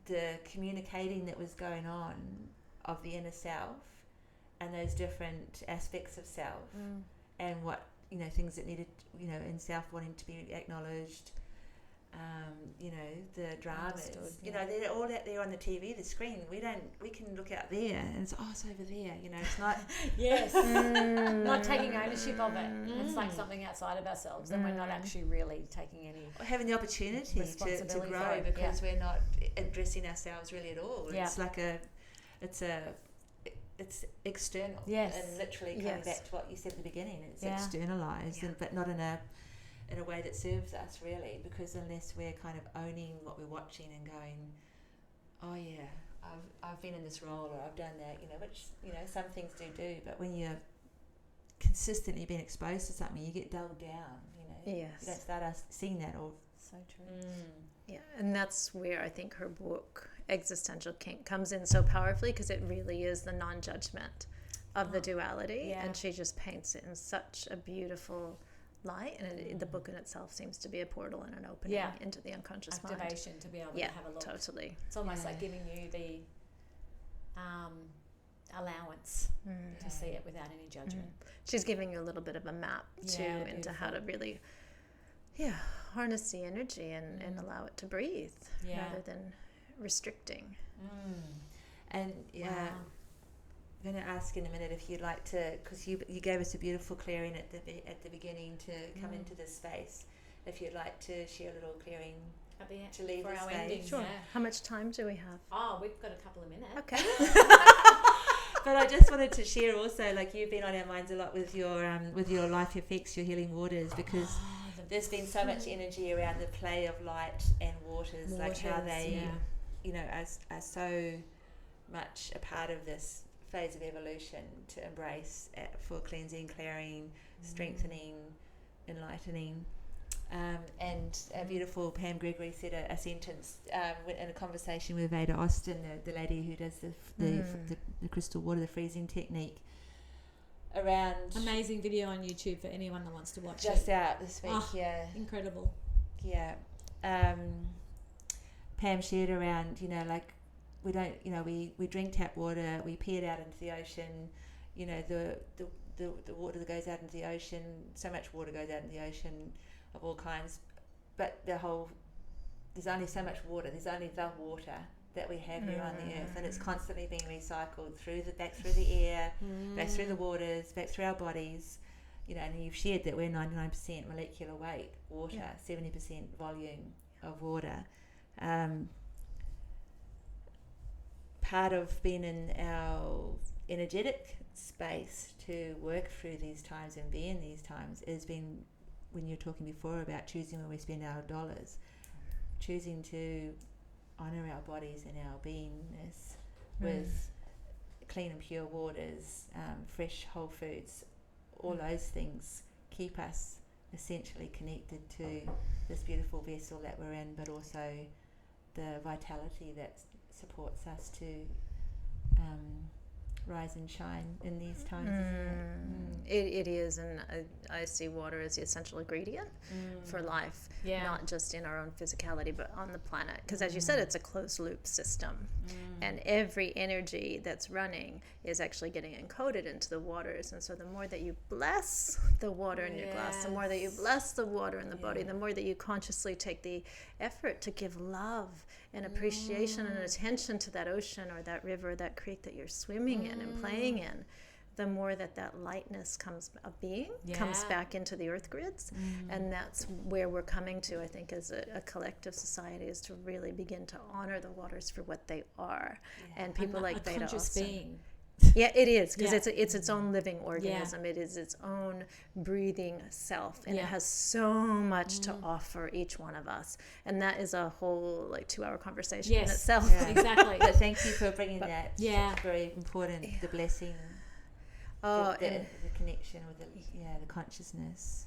the communicating that was going on of the inner self and those different aspects of self and what, things that needed, in self wanting to be acknowledged, the dramas, they're all out there on the TV, the screen. We can look out there and it's over there, it's not. Yes. Not taking ownership of it. It's like something outside of ourselves, and we're not actually really taking any. Or having the opportunity to grow because we're not addressing ourselves really at all. Yeah. It's like it's external. Yes. And literally coming back to what you said at the beginning, it's externalized, but not in a way that serves us really, because unless we're kind of owning what we're watching and going, oh yeah, I've been in this role or I've done that, which some things do, but when you're consistently being exposed to something, you get dulled down, you don't start seeing that. Or so true. Yeah, and that's where I think her book Existential Kink comes in so powerfully, because it really is the non-judgment of the duality, and she just paints it in such a beautiful light, and the book in itself seems to be a portal and an opening into the unconscious activation mind. to be able to have a look. Totally. It's almost like giving you the allowance to see it without any judgment. She's giving you a little bit of a map too into how to really harness the energy and allow it to breathe rather than restricting. And I'm going to ask in a minute if you'd like to, because you gave us a beautiful clearing at the beginning to come into this space. If you'd like to share a little clearing At the end, to leave for the our space. ending. Sure. Yeah. How much time do we have? Oh, we've got a couple of minutes. Okay. But I just wanted to share also, like you've been on our minds a lot with your LifeFX, your healing waters, because there's been so much energy around the play of light and waters, like how they, are so much a part of this phase of evolution to embrace for cleansing, clearing, strengthening, enlightening. And a beautiful Pam Gregory said a sentence in a conversation with Ada Austin, the lady who does the crystal water, the freezing technique, around amazing video on YouTube for anyone that wants to watch it. Just out this week, Incredible. Pam shared around, like we don't, we drink tap water, we pee it out into the ocean, the water that goes out into the ocean, so much water goes out into the ocean of all kinds, but there's only so much water, there's only the water that we have here on the earth, and it's constantly being recycled back through the air, back through the waters, back through our bodies, and you've shared that we're 99% molecular weight water, 70% volume of water. Part of being in our energetic space to work through these times and be in these times has been, when you were talking before about choosing where we spend our dollars, choosing to honour our bodies and our beingness with clean and pure waters, fresh whole foods, all those things keep us essentially connected to this beautiful vessel that we're in, but also the vitality that supports us to rise and shine in these times, isn't it? It is, and I see water as the essential ingredient for life, not just in our own physicality, but on the planet. Because as you said, it's a closed loop system, and every energy that's running is actually getting encoded into the waters. And so the more that you bless the water in your glass, the more that you bless the water in the body, the more that you consciously take the effort to give love and appreciation and attention to that ocean or that river, that creek that you're swimming in and playing in, the more that lightness comes back into the earth grids. And that's where we're coming to, I think, as a collective society, is to really begin to honor the waters for what they are. And people like Veda Austin. Being. Yeah, it is, because it's its own living organism. It is its own breathing self, and it has so much to offer each one of us. And that is a whole 2-hour conversation in itself. Yeah. Exactly. But thank you for bringing that. It's very important. The blessing, the connection with the consciousness.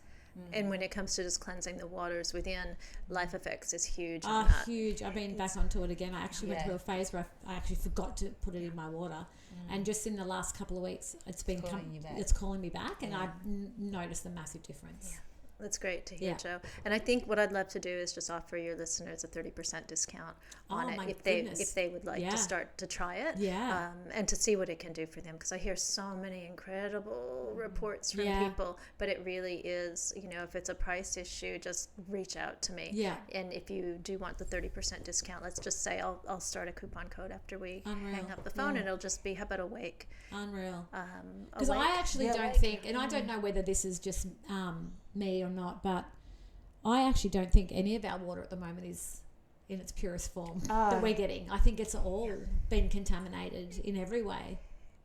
And when it comes to just cleansing the waters within, LifeFX is huge on that. Huge. I've been back onto it again. I actually went through a phase where I actually forgot to put it in my water. And just in the last couple of weeks, it's calling me back, and I've noticed a massive difference. Yeah. That's great to hear, Jo. And I think what I'd love to do is just offer your listeners a 30% discount on it if they would like to start to try it, and to see what it can do for them. Because I hear so many incredible reports from people, but it really is, if it's a price issue, just reach out to me. Yeah. And if you do want the 30% discount, let's just say I'll start a coupon code after we hang up the phone, and it'll just be, how about awake? Unreal. Because I actually don't think, and I don't know whether this is just me or not, but I actually don't think any of our water at the moment is in its purest form that we're getting. I think it's all been contaminated in every way.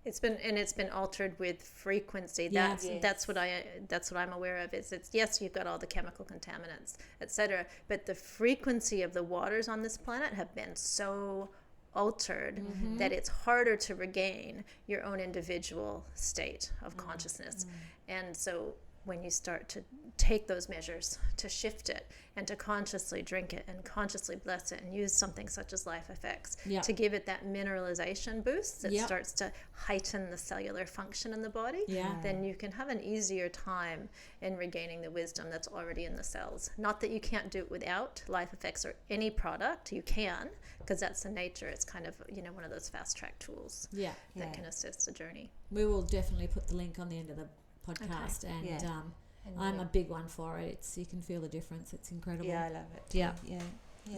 It's been altered with frequency. That's what I'm aware of. It's yes, you've got all the chemical contaminants, etc. But the frequency of the waters on this planet have been so altered that it's harder to regain your own individual state of consciousness. And so when you start to take those measures to shift it and to consciously drink it and consciously bless it and use something such as LifeFX to give it that mineralization boost that starts to heighten the cellular function in the body, then you can have an easier time in regaining the wisdom that's already in the cells. Not that you can't do it without LifeFX or any product, you can, because that's the nature. It's kind of, one of those fast track tools that can assist the journey. We will definitely put the link on the end of the podcast, and I'm a big one for it. You can feel the difference. It's incredible. I love it. Yeah.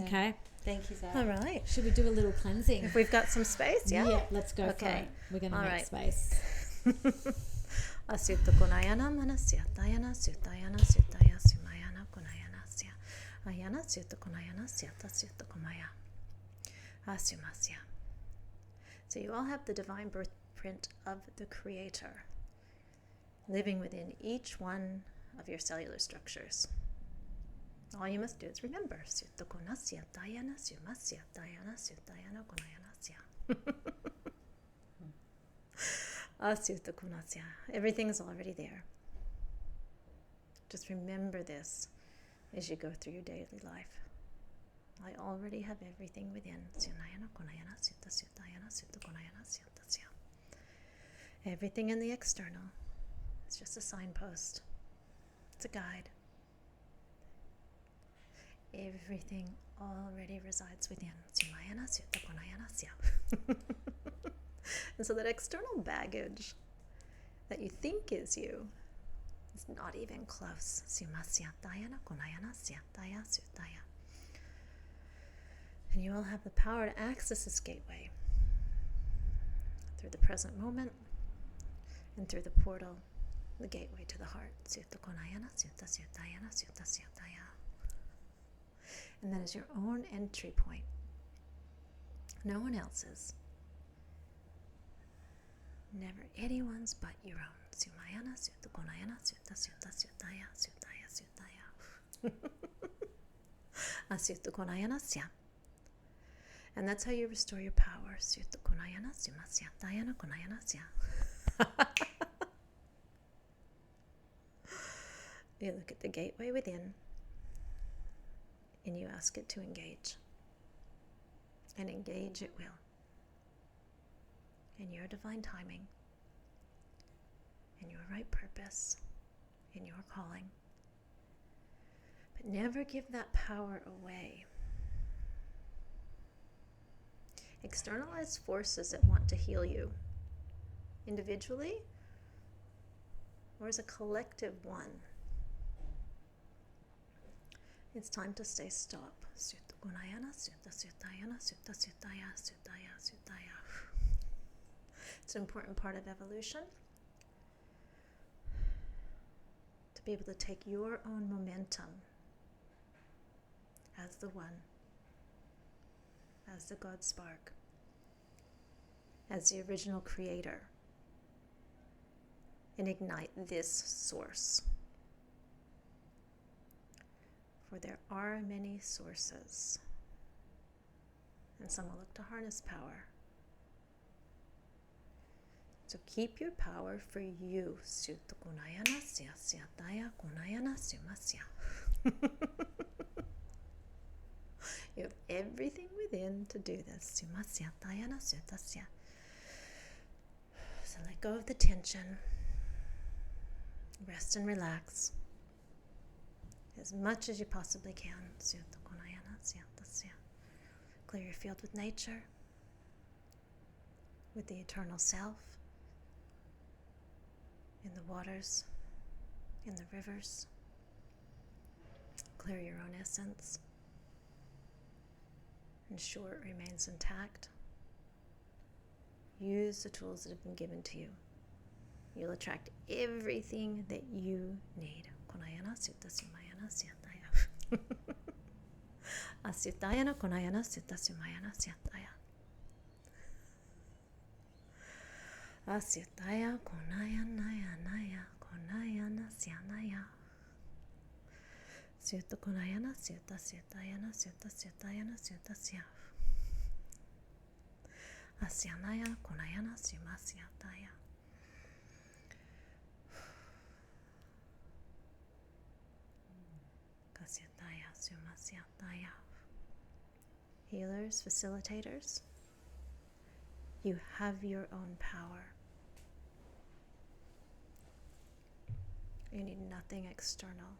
Okay. Thank you, Zara. All right. Should we do a little cleansing? If we've got some space, Yeah, let's go for it. We're going to make space. Asyutta kunayana manasyatayana syutayana syutaya sumayana kunayanasya. Ayana syutta kunayana syata syutta kumaya. Asumasya. So you all have the divine birthprint of the Creator living within each one of your cellular structures. All you must do is remember. Everything is already there. Just remember this as you go through your daily life. I already have everything within. Everything in the external. It's just a signpost. It's a guide. Everything already resides within. Sumayana Sutta Konayana Sya. And so that external baggage that you think is you is not even close. Sumasya Dayana Konayana Sya Daya Sutaya. And you will have the power to access this gateway through the present moment and through the portal, the gateway to the heart. Sutta Konayana Sutta Sutayana Sutta Sutaya. And that is your own entry point. No one else's. Never anyone's but your own. Sumayana Sutta Konayana Sutta Sutta Sutaya Sutaya Sutaya. Asutta Konayana Sya. And that's how you restore your power. Sutta Konayana Sumasya Dayana Konayana Sya. You look at the gateway within and you ask it to engage. And engage it will. In your divine timing, in your right purpose, in your calling. But never give that power away. Externalize forces that want to heal you, individually or as a collective one. It's time to stay stop. Sutta Gunayana, Sutta Sutayana, Sutta Sutaya, Sutaya, Sutaya. It's an important part of evolution. To be able to take your own momentum as the one, as the God spark, as the original creator, and ignite this source. For there are many sources, and some will look to harness power. So keep your power for you. Sutta Gunayana Sya Syataya Gunayana Sumasya. You have everything within to do this. Sumasya Dayana Sutasya. So let go of the tension. Rest and relax as much as you possibly can. Sutta Gunayana Syatasya. Clear your field with nature, with the eternal self, in the waters, in the rivers. Clear your own essence. Ensure it remains intact. Use the tools that have been given to you. You'll attract everything that you need. Konayana Sutta Sumayana Syataya. Asyutayana Konayana Sutta Sumayana Syataya. Asyutaya Konayana Naya Konayana Syanaya. Sutta Konayana Sutta Syutayana Sutta Syutayana Sutta Sya. Asyanaya Konayana Sumasyataya. Kasyataya Sumasyataya. Healers, facilitators, you have your own power. You need nothing external.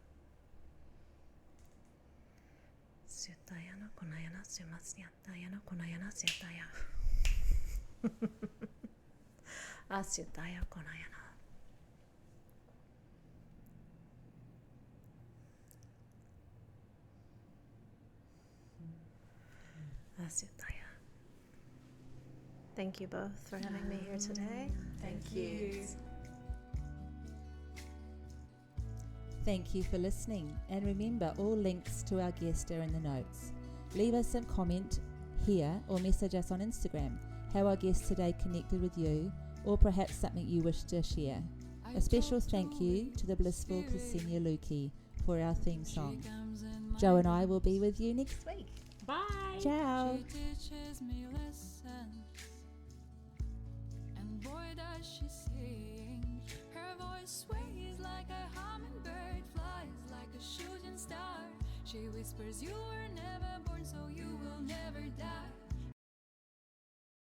Syatayana Konayana Sumasyatayana Konayana Syataya. Asyataya Konayana. Asyataya. Thank you both for having me here today. Thank you. Thank you for listening, and remember, all links to our guest are in the notes. Leave us a comment here or message us on Instagram how our guest today connected with you, or perhaps something you wish to share. A special thank you to the blissful Ksenia Luki for our theme song. Joe and I will be with you next week. Bye. Ciao. She teaches me lessons, and boy does she sing. Her voice sways like a hummingbird, flies like a shooting star. She whispers, you were never born, so you will never die.